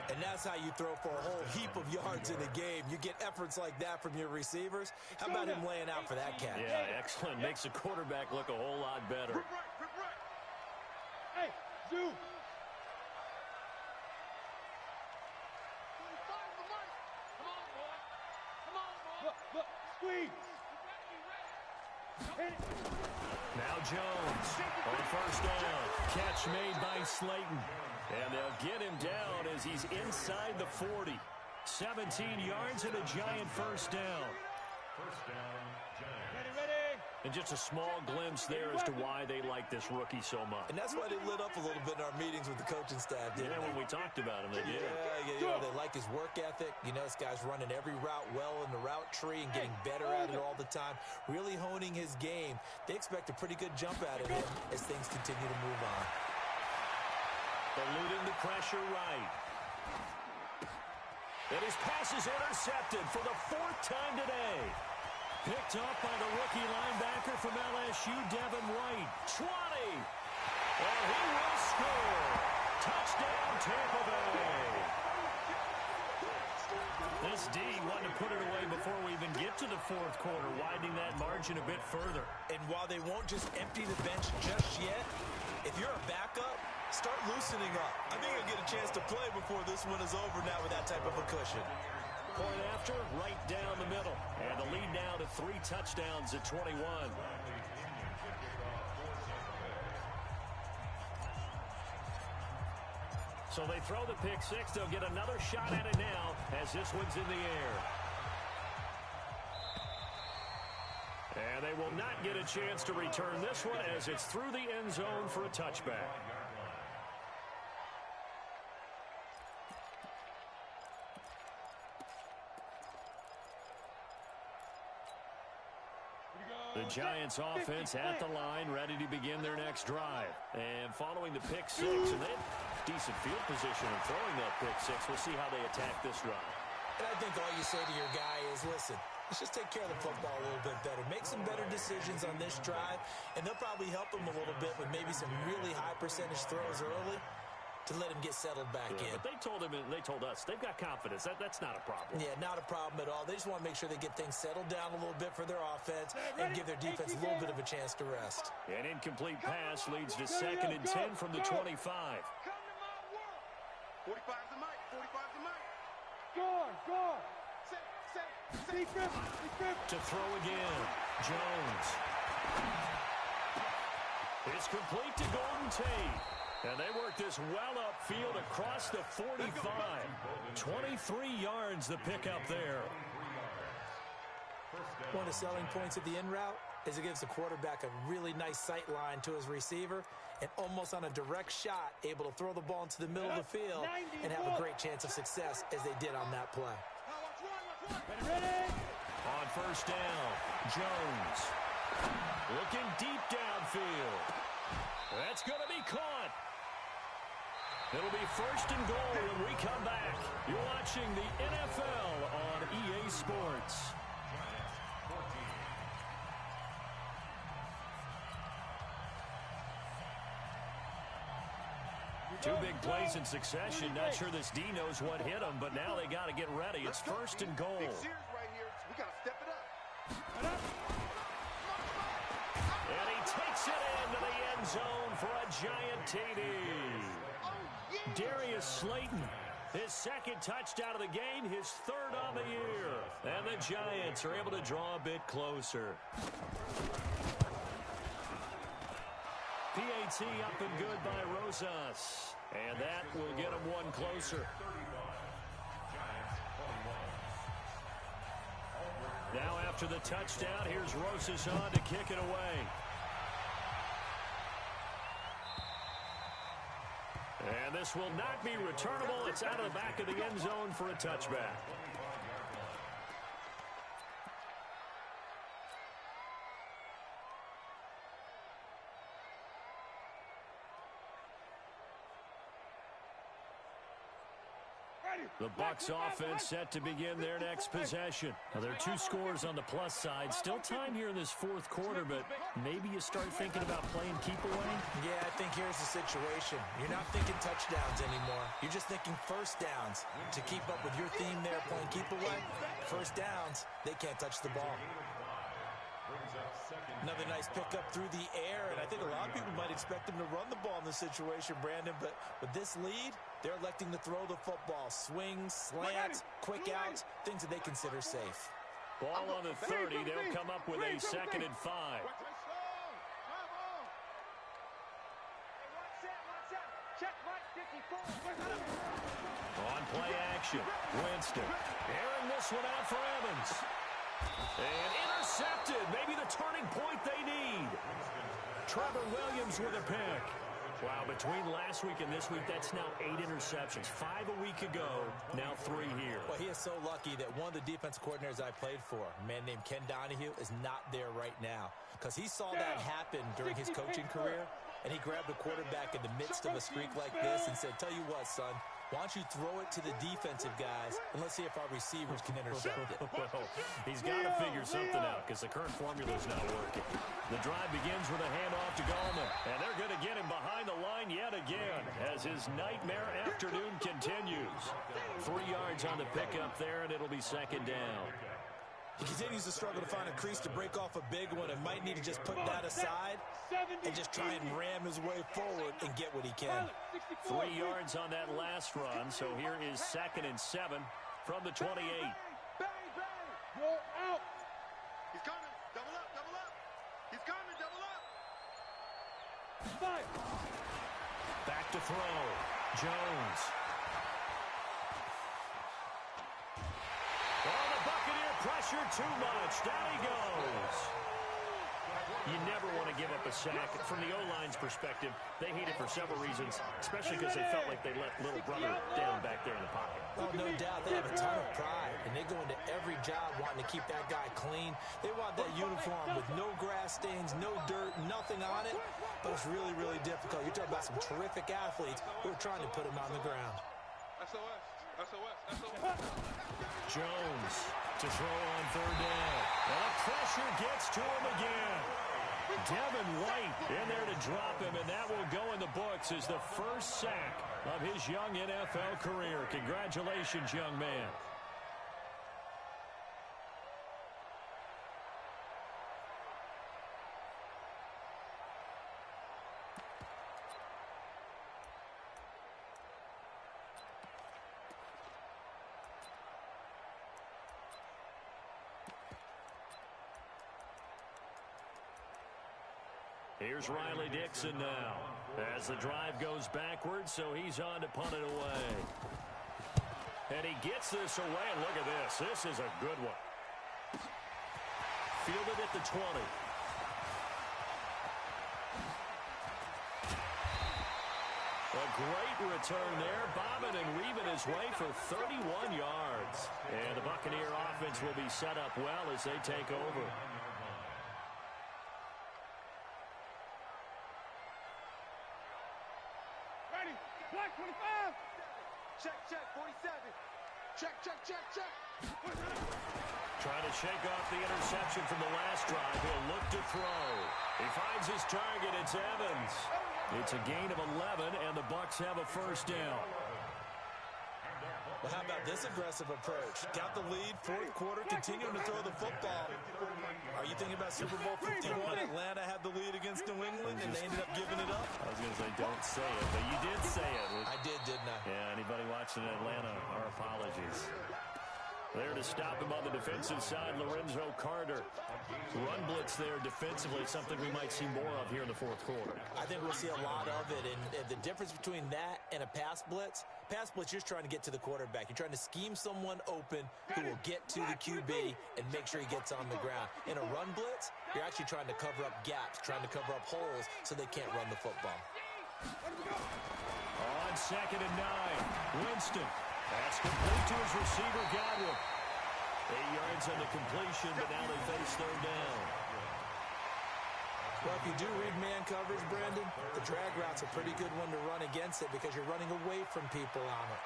And that's how you throw for a whole heap of yards in a game. You get efforts like that from your receivers. How about him laying out for that catch? Yeah, excellent. Makes the quarterback look a whole lot better. Rip right. Hey, Zoo. 25 for Mike. Come on, boy. Come on, boy. Look, squeeze. Hit it. Now Jones on first down. Catch made by Slayton. And they'll get him down as he's inside the 40. 17 yards and a Giant first down. Ready. And just a small glimpse there as to why they like this rookie so much. And that's why they lit up a little bit in our meetings with the coaching staff, didn't Yeah, they? when we talked about him, they did. Yeah, they like his work ethic. You know, this guy's running every route well in the route tree and getting better at it all the time, really honing his game. They expect a pretty good jump out of him as things continue to move on. Eluding the pressure right. And his pass is intercepted for the 4th time today. Picked up by the rookie linebacker from LSU, Devin White. 20. And he will score. Touchdown, Tampa Bay. This D wanted to put it away before we even get to the 4th quarter, widening that margin a bit further. And while they won't just empty the bench just yet, if you're a backup, start loosening up. I think you'll get a chance to play before this one is over now with that type of a cushion. Point after, right down the middle. And the lead now to 3 touchdowns at 21. So they throw the pick 6. They'll get another shot at it now as this one's in the air. And they will not get a chance to return this one as it's through the end zone for a touchback. The Giants offense at the line, ready to begin their next drive. And following the pick 6, and they have decent field position in throwing that pick 6. We'll see how they attack this drive. And I think all you say to your guy is, listen, let's just take care of the football a little bit better. Make some better decisions on this drive, and they'll probably help him a little bit with maybe some really high percentage throws early to let him get settled back in. But they told him, and they told us, they've got confidence. That's not a problem. Yeah, not a problem at all. They just want to make sure they get things settled down a little bit for their offense and give their defense a little bit of a chance to rest. An incomplete pass leads to 2nd and 10 from the 25. Come to my world. 45 to Mike. 45 to Mike. Guard. Secret. To throw again. Jones. It's complete to Golden Tate. And they work this well upfield across the 45. 23 yards the pickup there. One of the selling points of the in route is it gives the quarterback a really nice sight line to his receiver and almost on a direct shot able to throw the ball into the middle of the field and have a great chance of success as they did on that play. Ready? On first down, Jones. Looking deep downfield. That's going to be caught. It'll be first and goal when we come back. You're watching the NFL on EA Sports. Two big plays in succession. Not sure this D knows what hit him, but now they got to get ready. It's first and goal. Big series right here. We got to step it up. And he takes it into the end zone for a giant TD. Darius Slayton, his second touchdown of the game, his third on the year. And the Giants are able to draw a bit closer. PAT up and good by Rosas. And that will get him one closer. Now after the touchdown, here's Rosas on to kick it away. And this will not be returnable. It's out of the back of the end zone for a touchback. The Bucks offense set to begin their next possession. Now, there are two scores on the plus side. Still time here in this fourth quarter, but maybe you start thinking about playing keep away? Yeah, I think here's the situation. You're not thinking touchdowns anymore. You're just thinking first downs. To keep up with your theme there, playing keep away, first downs, they can't touch the ball. Another nice pickup through the air, and I think a lot of people might expect them to run the ball in this situation, Brandon, but with this lead, they're electing to throw the football. Swings, slants, quick outs, things that they consider safe. Ball on the 30. They'll come up with a 2nd and 5. On play action, Winston airing this one out for Evans. And intercepted. Maybe the turning point they need. Trevor Williams with a pick. Wow, between last week and this week, that's now 8 interceptions. 5 a week ago, now 3 here. Well, he is so lucky that one of the defense coordinators I played for, a man named Ken Donahue, is not there right now. Because he saw that happen during his coaching career, and he grabbed a quarterback in the midst of a streak like this and said, tell you what, son, why don't you throw it to the defensive guys, and let's see if our receivers can intercept it. Well, he's got to figure something out because the current formula is not working. The drive begins with a handoff to Gallman, and they're going to get him behind the line yet again as his nightmare afternoon continues. 3 yards on the pickup there, and it'll be 2nd down. He continues to struggle to find a crease to break off a big one and might need to just put that aside and just try and ram his way forward and get what he can. 3 yards on that last run, so here is 2nd and 7 from the 28. You're out. He's coming. Double up, double up. He's coming, double up. Five. Back to throw. Jones. Oh, the Buccaneer pressure too much. Down he goes. You never want to give up a sack. From the O-line's perspective, they hate it for several reasons, especially because they felt like they let little brother down back there in the pocket. Well, no doubt. They have a ton of pride, and they go into every job wanting to keep that guy clean. They want that uniform with no grass stains, no dirt, nothing on it, but it's really, really difficult. You're talking about some terrific athletes who are trying to put him on the ground. SOS, SOS, SOS. Jones to throw on 3rd down. And the pressure gets to him again. Devin White in there to drop him, and that will go in the books as the first sack of his young NFL career. Congratulations, young man. Here's Riley Dixon now as the drive goes backwards, so he's on to punt it away. And he gets this away, and look at this. This is a good one. Fielded at the 20. A great return there, bobbing and weaving his way for 31 yards. And the Buccaneer offense will be set up well as they take over. Ready. Black 25. Check, 47. Check. Trying to shake off the interception from the last drive. He'll look to throw. He finds his target. It's Evans. It's a gain of 11, and the Bucks have a first down. Well, how about this aggressive approach? Got the lead, fourth quarter, continuing to throw the football. Are you thinking about Super Bowl 51? Atlanta had the lead against New England, and they ended up giving it up? I was going to say, don't say it, but you did say it. I did, didn't I? Yeah, anybody watching Atlanta, our apologies. There to stop him on the defensive side, Lorenzo Carter. Run blitz there defensively, something we might see more of here in the fourth quarter. I think we'll see a lot of it, and the difference between that and a pass blitz, you're just trying to get to the quarterback. You're trying to scheme someone open who will get to the QB and make sure he gets on the ground. In a run blitz, you're actually trying to cover up gaps, trying to cover up holes so they can't run the football. On 2nd and 9, Winston. That's complete to his receiver, Godwin. 8 yards on the completion, but now they face third down. Well, if you do read man coverage, Brandon, the drag route's a pretty good one to run against it because you're running away from people on it.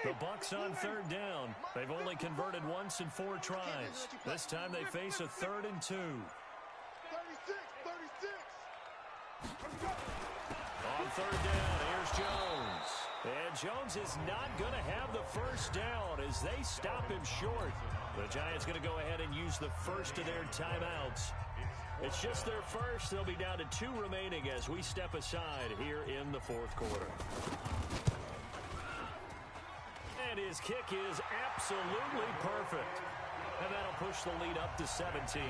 The Bucks on third down. They've only converted once in 4 tries. This time they face a 3rd and 2. 36. On third down, here's Jones. And Jones is not going to have the first down as they stop him short. The Giants going to go ahead and use the first of their timeouts. It's just their first. They'll be down to 2 remaining as we step aside here in the fourth quarter. And his kick is absolutely perfect. And that'll push the lead up to 17.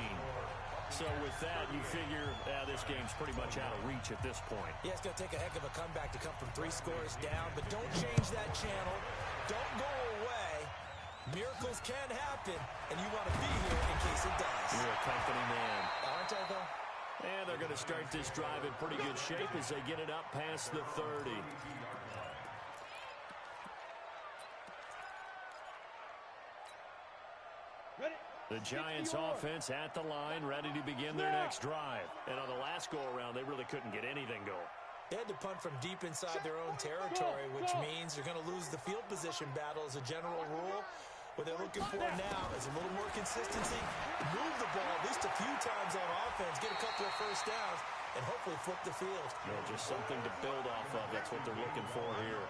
So with that, you figure this game's pretty much out of reach at this point. Yeah, it's going to take a heck of a comeback to come from 3 scores down, but don't change that channel. Don't go away. Miracles can happen, and you want to be here in case it does. You're a company man. Aren't I, though? And they're going to start this drive in pretty good shape as they get it up past the 30. The Giants offense at the line, ready to begin their next drive. And on the last go-around, they really couldn't get anything going. They had to punt from deep inside their own territory, which means you're going to lose the field position battle as a general rule. What they're looking for now is a little more consistency, move the ball at least a few times on offense, get a couple of first downs, and hopefully flip the field. No, just something to build off of. That's what they're looking for here.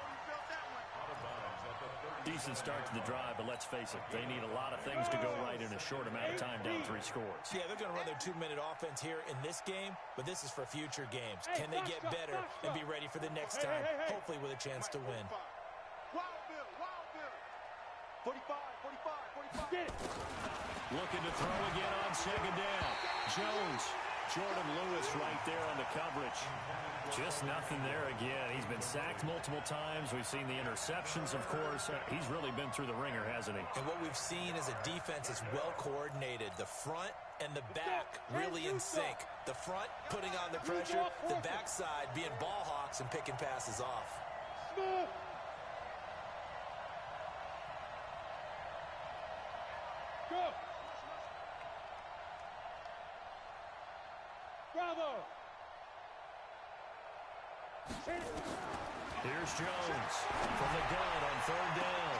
Decent start to the drive, but let's face it, they need a lot of things to go right in a short amount of time, down 3 scores. Yeah, they're going to run their 2-minute offense here in this game, but this is for future games. Can they get better and be ready for the next time, hopefully with a chance to win? Wild Bill. 45. Looking to throw again on 2nd down. Jones. Jordan Lewis right there on the coverage. Just nothing there again. He's been sacked multiple times. We've seen the interceptions, of course. He's really been through the ringer, hasn't he? And what we've seen is a defense that's well coordinated. The front and the back really in sync. The front putting on the pressure, the backside being ball hawks and picking passes off. Go. Bravo. Here's Jones from the gun on 3rd down.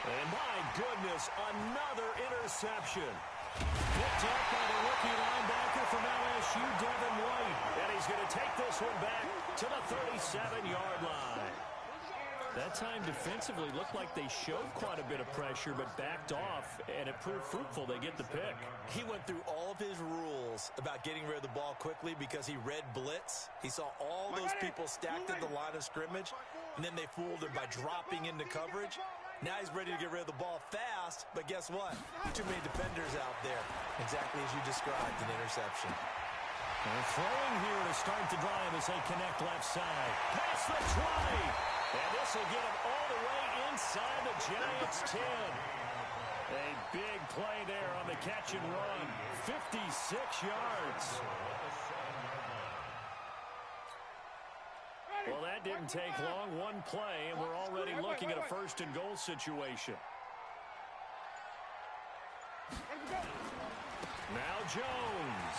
And my goodness, another interception. Picked up by the rookie linebacker from LSU, Devin White. And he's going to take this one back to the 37-yard line. That time defensively looked like they showed quite a bit of pressure but backed off, and it proved fruitful. They get the pick. He went through all of his rules about getting rid of the ball quickly because he read blitz. He saw all those people stacked at the line of scrimmage, and then they fooled him by dropping into coverage. Now he's ready to get rid of the ball fast, but guess what? Too many defenders out there. Exactly as you described, an interception. They're throwing here to start the drive as they connect left side. Past the 20. And this will get him all the way inside the Giants' 10. A big play there on the catch and run. 56 yards. that didn't take long. One play, and we're already looking at a first and goal situation. Now Jones.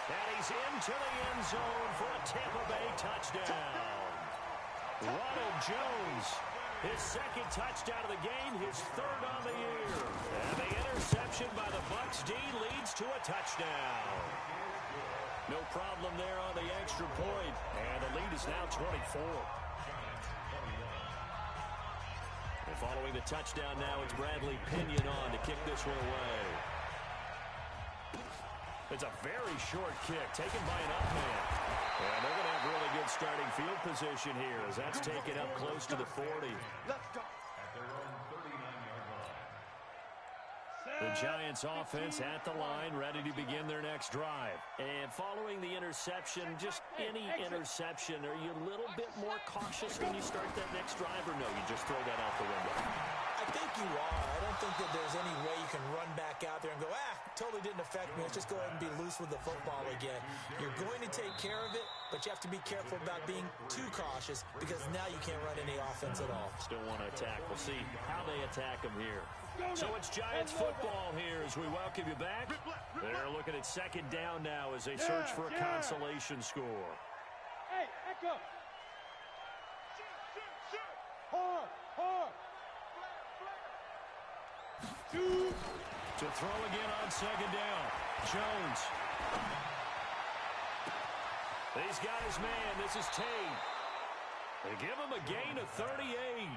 And he's into the end zone for a Tampa Bay touchdown. Ronald Jones, his second touchdown of the game, his third on the year. And the interception by the Bucks D leads to a touchdown. No problem there on the extra point. And the lead is now 24. And following the touchdown now, it's Bradley Pinion on to kick this one away. It's a very short kick taken by an up man. And they're going to have really good starting field position here as that's taken up close to the 40. Let's go. At their own 39-yard line. The Giants offense at the line, ready to begin their next drive. And following the interception, just any interception, are you a little bit more cautious when you start that next drive, or no, you just throw that out the window? I think you are. I don't think that there's any way you can run back out there and go, totally didn't affect me. Let's just go ahead and be loose with the football again. You're going to take care of it, but you have to be careful about being too cautious because now you can't run any offense at all. Still want to attack. We'll see how they attack them here. So it's Giants football here as we welcome you back. They're looking at second down now as they search for a consolation score. Hey, echo. Hard, hard. To throw again on second down. Jones. He's got his man. This is Tate. They give him a gain of 38.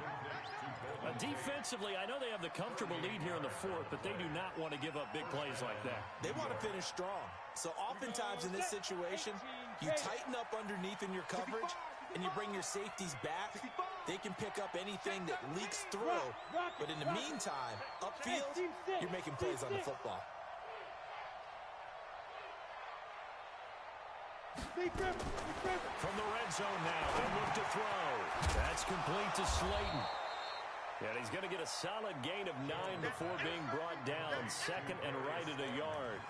Defensively, I know they have the comfortable lead here in the fourth, but they do not want to give up big plays like that. They want to finish strong. So oftentimes in this situation, you tighten up underneath in your coverage, and you bring your safeties back. They can pick up anything that leaks through. But in the meantime, upfield, you're making plays on the football. From the red zone now, they look to throw. That's complete to Slayton. And he's going to get a solid gain of 9 before being brought down. Second and right at a yard.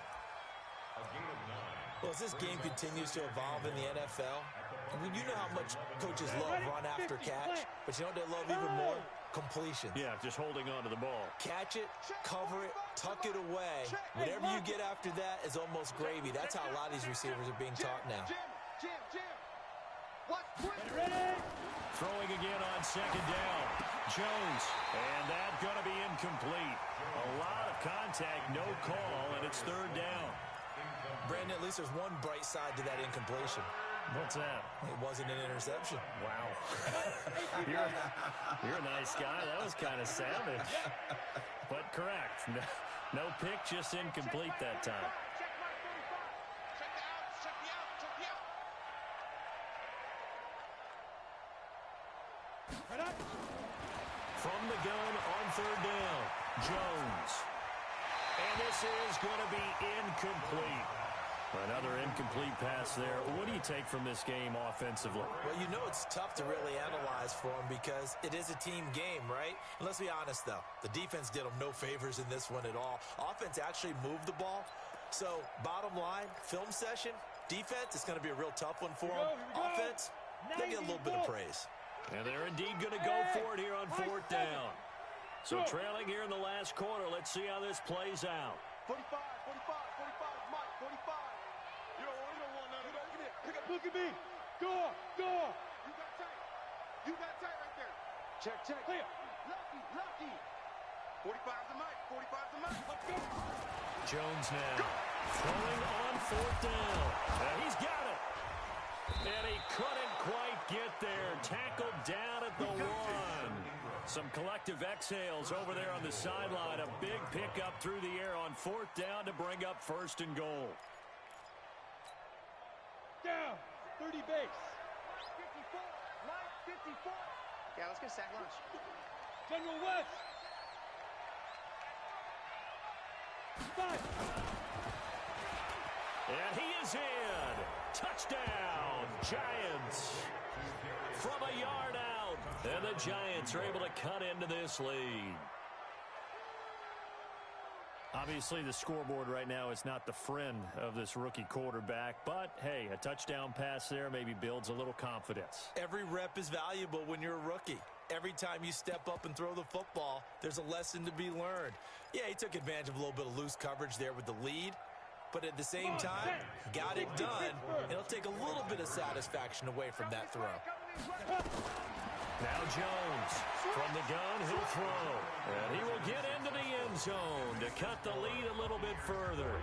Well, as this game continues to evolve in the NFL, you know how much coaches love run after catch, but you know what they love even more? Completion. Yeah, just holding on to the ball. Catch it, cover it, tuck it away. Whatever you get after that is almost gravy. That's how a lot of these receivers are being taught now. Throwing again on second down. Jones, and that's going to be incomplete. A lot of contact, no call, and it's third down. Brandon, at least there's one bright side to that incompletion. What's that? It wasn't an interception. Wow. you're a nice guy. That was kind of savage. But correct. No pick, just incomplete that time. From the gun on third down, Jones. And this is going to be incomplete. Another incomplete pass there. What do you take from this game offensively? Well, you know it's tough to really analyze for them because it is a team game, right? And let's be honest, though. The defense did them no favors in this one at all. Offense actually moved the ball. So, bottom line, film session, defense, it's going to be a real tough one for them. Offense, they get a little bit of praise. And they're indeed going to go for it here on fourth down. So trailing here in the last quarter. Let's see how this plays out. 45, 45, Mike, 45. You don't want none of that. Come here. Pick up. Look at me. Go. You got tight right there. Check. Clear. Lucky. 45's the Mike. 45's the Mike. Let's go. Jones now throwing on fourth down. And he's got it. And he couldn't quite get there. Tackled down at the one. Some collective exhales over there on the sideline. A big pickup through the air on fourth down to bring up first and goal. Down. 30 base. 54. Mike, 54. Yeah, let's get sack lunch. General West. 5. And he is in. Touchdown, Giants. From a yard out. And the Giants are able to cut into this lead. Obviously, the scoreboard right now is not the friend of this rookie quarterback, but, hey, a touchdown pass there maybe builds a little confidence. Every rep is valuable when you're a rookie. Every time you step up and throw the football, there's a lesson to be learned. Yeah, he took advantage of a little bit of loose coverage there with the lead, but at the same time, got it done. It'll take a little bit of satisfaction away from that throw. Now Jones, from the gun, he'll throw. And he will get into the end zone to cut the lead a little bit further.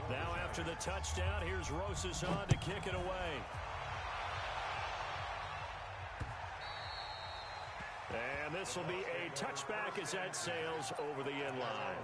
Now after the touchdown, here's Rosas on to kick it away. And this will be a touchback as that sails over the end line.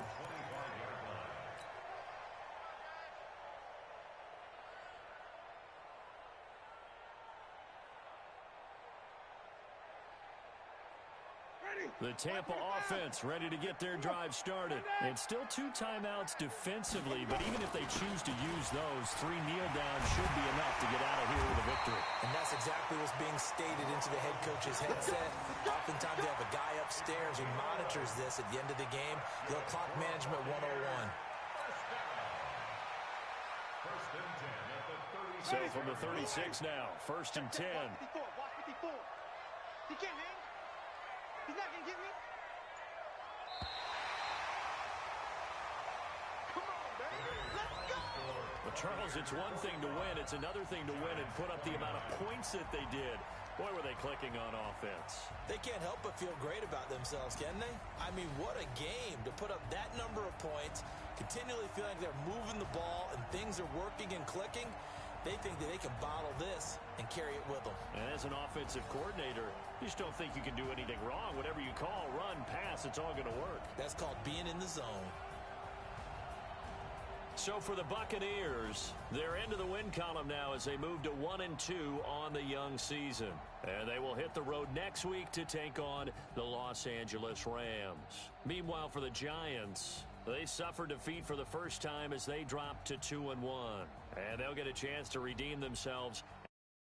The Tampa offense ready to get their drive started. It's still 2 timeouts defensively, but even if they choose to use those, 3 kneel downs should be enough to get out of here with a victory. And that's exactly what's being stated into the head coach's headset. Oftentimes they have a guy upstairs who monitors this at the end of the game. The clock management 101. So from the 36 now, 1st and 10. Watch 54. He can't hang. He's not going to get me. Come on, baby. Let's go. Well, Charles, it's one thing to win. It's another thing to win and put up the amount of points that they did. Boy, were they clicking on offense. They can't help but feel great about themselves, can they? I mean, what a game to put up that number of points, continually feeling like they're moving the ball and things are working and clicking. They think that they can bottle this and carry it with them. And as an offensive coordinator, you just don't think you can do anything wrong. Whatever you call, run, pass, it's all going to work. That's called being in the zone. So for the Buccaneers, they're into the win column now as they move to 1-2 on the young season. And they will hit the road next week to take on the Los Angeles Rams. Meanwhile, for the Giants, they suffered defeat for the first time as they dropped to 2-1. And they'll get a chance to redeem themselves